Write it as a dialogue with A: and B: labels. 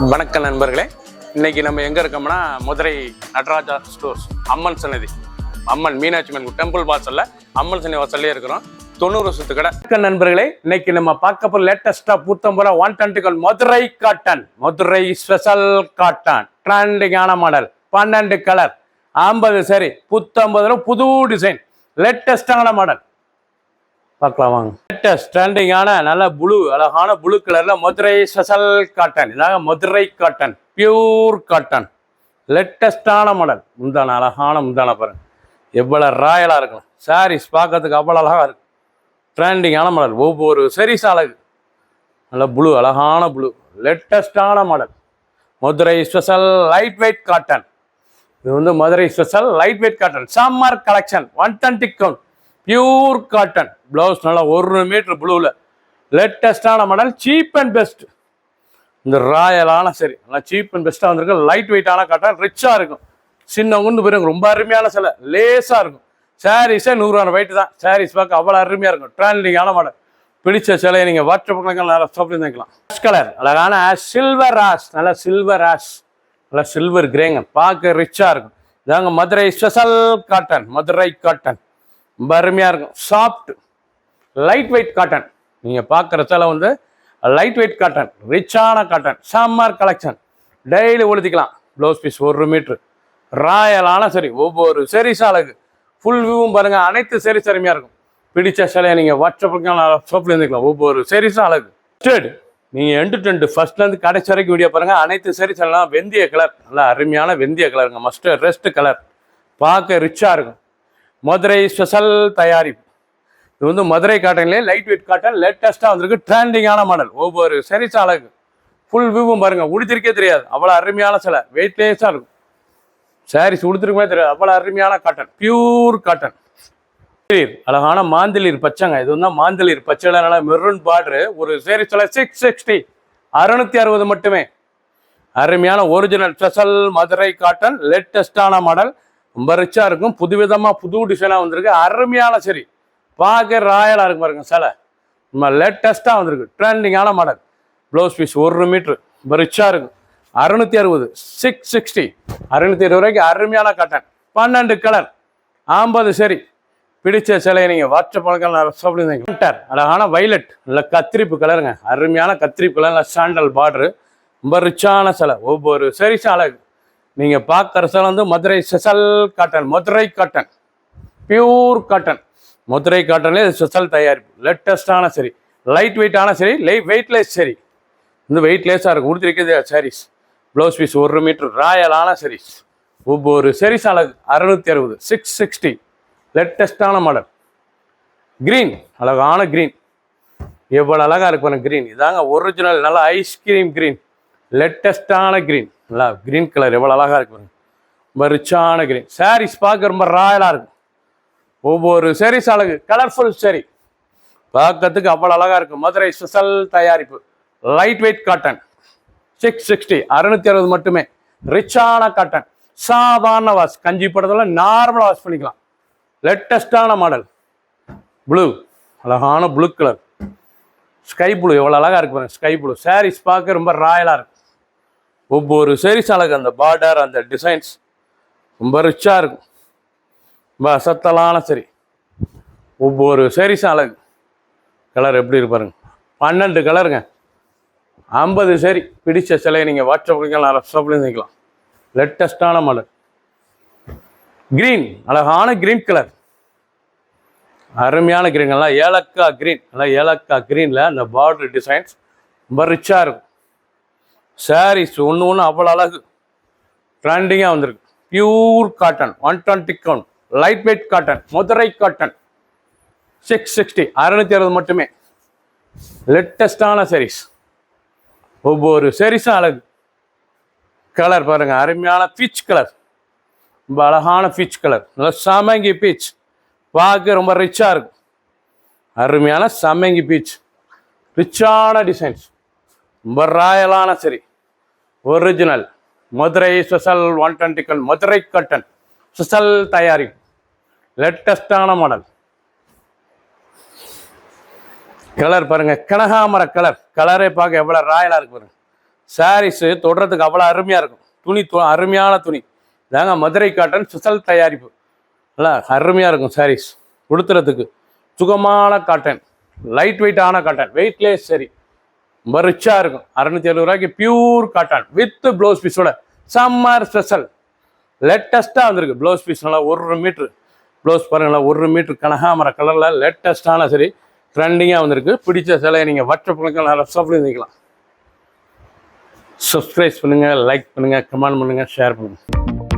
A: வணக்கம் நண்பர்களே, இன்னைக்கு நம்ம எங்க இருக்கோம்னா மதுரை நடராஜா ஸ்டோர்ஸ் அம்மன் சன்னதி, அம்மன் மீனாட்சி அம்மன் டெம்பிள் வாசல்ல அம்மன் சன்னதி வாசல்லே இருக்கிறோம். 90 வருஷத்து கடை. நண்பர்களே, இன்னைக்கு நம்ம பார்க்க போற லேட்டஸ்டா புத்தம்புல 120 Madurai cotton, Madurai special cotton, ட்ரெண்டிங்கான மாடல், 12 கலர், 50 சரி, புத்தம்பதுல புது டிசைன், லேட்டஸ்டான மாடல் பார்க்கலாம் வாங்க. லேட்டஸ்ட் ட்ரெண்டிங்கான நல்ல ப்ளூ, அழகான ப்ளூ கலர்ல மதுரை ஸ்பெஷல் காட்டன். இதாங்க மதுரை காட்டன், பியூர் காட்டன், லேட்டஸ்டான மாடல். முந்தான அழகான முந்தான பாருங்க, எவ்வளவு ராயலா இருக்கும். சாரீஸ் பார்க்கறதுக்கு அவ்வளவு அழகா இருக்கு. ட்ரெண்டிங்கான மாடல், ஒவ்வொரு சரிஸ் அழகு. நல்ல ப்ளூ, அழகான ப்ளூ, லேட்டஸ்டான model. Madurai special light weight cotton. இது வந்து Madurai special light weight cotton, summer collection, 120 count, pure cotton. Blouse நல்லா 1 மீட்டர் ப்ளூவில், லேட்டஸ்டான மாடல், சீப் அண்ட் பெஸ்ட். இந்த ராயலான சரி நல்லா சீப் அண்ட் பெஸ்ட்டாக வந்திருக்கு. லைட் வெயிட்டான காட்டன், ரிச்சாக இருக்கும். சின்னவங்க போயிருங்க, ரொம்ப அருமையான சிலை, லேஸாக இருக்கும். சாரீஸே 100 வெயிட் தான். சாரீஸ் பார்க்க அவ்வளோ அருமையாக இருக்கும். ட்ரெண்டிங்கான மாடல். பிடிச்ச சிலையை நீங்கள் வாட்ஸ்அப் நல்லா சாப்பிட்டு நினைக்கலாம். ஆஷ் கலர், அழகான ஆஷ், சில்வர் ஆஷ், நல்லா சில்வர் ஆஷ், நல்லா சில்வர் கிரேங்க, பார்க்க ரிச்சாக இருக்கும். இதாங்க Madurai special cotton, Madurai cotton, ரொம்ப அருமையாக இருக்கும். Soft light weight cotton. நீங்கள் பார்க்குற சில வந்து லைட் வெயிட் காட்டன், ரிச்சான காட்டன், சம்மர் கலெக்ஷன். டெய்லி உழுத்திக்கலாம். ப்ளவுஸ் பீஸ் 1 மீட்ரு, ராயலான சரி, ஒவ்வொரு சரிஸ் அழகு. ஃபுல் வியூவும் பாருங்கள், அனைத்து சரிஸ் அருமையாக இருக்கும். பிடிச்ச சிலையை நீங்கள் வாட்ஸ்அப்புக்கு ஷாப்பில் இருந்துக்கலாம். ஒவ்வொரு சரிஸும் அழகு. ஸ்டேட் நீங்கள் எண்டு டென்ட் ஃபர்ஸ்ட்லேருந்து கடைசி வரைக்கும் வீடியோ பாருங்கள். அனைத்து சரிஸ் எல்லாம் வெந்திய கலர், நல்லா அருமையான வெந்திய கலருங்க. மஸ்ட் ரெஸ்ட் கலர், பார்க்க ரிச்சாக இருக்கும். மதுரை ஸ்பெஷல் தயாரிப்பு. இது வந்து மதுரை காட்டன்லேயே லைட் வெயிட் காட்டன், லேட்டஸ்ட்டாக வந்திருக்கு. ட்ரெண்டிங்கான மாடல், ஒவ்வொரு சரிஸ் அழகு. ஃபுல் வியூவும் பாருங்க, உடுத்திருக்கே தெரியாது, அவ்வளோ அருமையான சிலை, வெயிட்லேஸாக இருக்கும். சாரீஸ் உடுத்திருக்குமே தெரியாது, அவ்வளோ அருமையான காட்டன், பியூர் காட்டன். அழகான மாந்தளிர் பச்சைங்க. இது வந்து மாந்தளிர் பச்சையில் நல்லா மெரூன் பார்டரு. ஒரு சாரீஸ் 660, 660 மட்டுமே. அருமையான ஒரிஜினல் ஸ்பெஷல் மதுரை காட்டன், லேட்டஸ்டான மாடல், ரொம்ப ரிச்சாக இருக்கும். புதுவிதமாக புது டிசைனாக வந்திருக்கு. அருமையான சரி, பார்க்க ராயலாக இருக்கும் பாருங்க சிலை. நம்ம லேட்டஸ்ட்டாக வந்திருக்கு. ட்ரெண்டிங்கான மாடல். ப்ளவுஸ் பீஸ் 1 மீட்ரு, ரொம்ப ரிச்சாக இருக்கும். 660, 660, 620 ரூபாய்க்கு அருமையான காட்டன், 12 கலர், 50 சரி. பிடிச்ச சிலையை நீங்கள் வாட்ஸ்அப் சாப்பிடுங்க. அழகான வைலட், இல்லை கத்திரிப்பு கலருங்க, அருமையான கத்திரிப்பு கலர், இல்லை சாண்டல் பார்டரு, ரொம்ப ரிச்சான சிலை. ஒவ்வொரு சரிஸும் அழகு. நீங்கள் பார்க்குற சிலை வந்து Madurai special cotton, Madurai cotton, pure cotton. Madurai காட்டன்லேயே ஸ்பெஷல் தயாரிப்பு, லேட்டஸ்டான சரி, லைட் வெயிட்டான சரி, வெயிட்லெஸ் சரி. இந்த வெயிட்லெஸ்ஸாக இருக்கும். கொடுத்துருக்கிறது சாரீஸ். ப்ளவுஸ் பீஸ் 1 மீட்ரு, ராயலான சரிஸ். ஒவ்வொரு சரிஸ் அழகு. 660, 660, லேட்டஸ்டான மாடல். கிரீன், அழகான கிரீன், எவ்வளோ அழகாக இருக்கு பாருங்க கிரீன். இதாங்க ஒரிஜினல், நல்லா ஐஸ்கிரீம் கிரீன், லேட்டஸ்டான கிரீன். நல்லா கிரீன் கலர் எவ்வளோ அழகாக இருக்கு பாருங்க, ரொம்ப ரிச்சான கிரீன். சாரீஸ் பார்க்க ரொம்ப ராயலாக இருக்கும். ஒவ்வொரு சரிஸ் அழகு. கலர்ஃபுல் சரி, பார்க்கறதுக்கு அவ்வளோ அழகாக இருக்கும். மதுரை ஸ்பெஷல் தயாரிப்பு, லைட் வெயிட் காட்டன், 660, 660 மட்டுமே. ரிச்சான காட்டன், சாதாரண வாஷ், கஞ்சி படத்தில் நார்மலாக வாஷ் பண்ணிக்கலாம். லேட்டஸ்டான மாடல். ப்ளூ, அழகான ப்ளூ கலர், ஸ்கை ப்ளூ எவ்வளோ அழகாக இருக்கு பாருங்க, ஸ்கை ப்ளூ. சாரீஸ் பார்க்க ரொம்ப ராயலாக இருக்கும். ஒவ்வொரு சரிஸ் அழகு. அந்த பார்டர், அந்த டிசைன்ஸ் ரொம்ப ரிச்சாக இருக்கும். ரொம்ப அசத்தலான சரி, ஒவ்வொரு சரிஸும் அழகு. கலர் எப்படி இருப்பாருங்க, 12 கலருங்க, 50 சரி. பிடிச்ச சிலையை நீங்கள் வாட்ஸ்அப்பில் நினைக்கலாம். லேட்டஸ்டான மாடல். கிரீன், அழகான கிரீன் கலர், அருமையான கிரீன், நல்லா ஏலக்காய் கிரீன், நல்லா ஏலக்காய் கிரீனில் அந்த பார்டர் டிசைன்ஸ் ரொம்ப ரிச்சாக இருக்கும். சாரீஸ் ஒன்று அவ்வளோ அழகு. ட்ரெண்டிங்காக வந்திருக்கு. Pure cotton, 120 count, light weight cotton, Madurai cotton, 660, 660 மட்டுமே. லேட்டஸ்டான சாரீஸ். ஒவ்வொரு சாரீஸும் அழகு. கலர் பாருங்க, அருமையான பீச் கலர், ரொம்ப அழகான பீச் கலர், நல்லா சமங்கி பீச், பார்க்க ரொம்ப ரிச்சாக இருக்கும். அருமையான சமங்கி பீச், ரிச்சான டிசைன்ஸ், ரொம்ப ராயலான சரி. Original Madurai special 120 count, Madurai cotton, special தயாரிப்பு, லேட்டஸ்டான மாடல். கலர் பாருங்க, கனகாமர கலர், கலரே பார்க்க எவ்வளோ ராயலாக இருக்கு பாருங்க. சாரீஸு தொடுறதுக்கு அவ்வளோ அருமையாக இருக்கும். துணி அருமையான துணி. இதாங்க மதுரை காட்டன் ஸ்பெஷல் தயாரிப்பு. நல்லா அருமையாக இருக்கும் சாரீஸ். உடுத்துறதுக்கு சுகமான காட்டன், லைட் வெயிட்டான காட்டன், வெயிட்லேஸ் சரி, ரொம்ப ரிச்சாக இருக்கும். 670 ரூபாய்க்கு பியூர் காட்டன் வித் ப்ளவுஸ் பீஸோட சம்மர் ஸ்பெஷல் லேட்டஸ்ட்டாக வந்திருக்கு. ப்ளவுஸ் பீஸ் நல்லா 1 மீட்ரு ப்ளவுஸ் பாருங்களா, 1 மீட்ரு கனகாமர கலரில் லேட்டஸ்ட்டான சரி ட்ரெண்டிங்காக வந்திருக்கு. பிடிச்ச சிலையை நீங்கள் வாட்ஸ்அப் நல்லா சப்ளை பண்ணிக்கலாம். சப்ஸ்கிரைப் பண்ணுங்கள், லைக் பண்ணுங்கள், கமெண்ட் பண்ணுங்கள், ஷேர் பண்ணுங்கள்.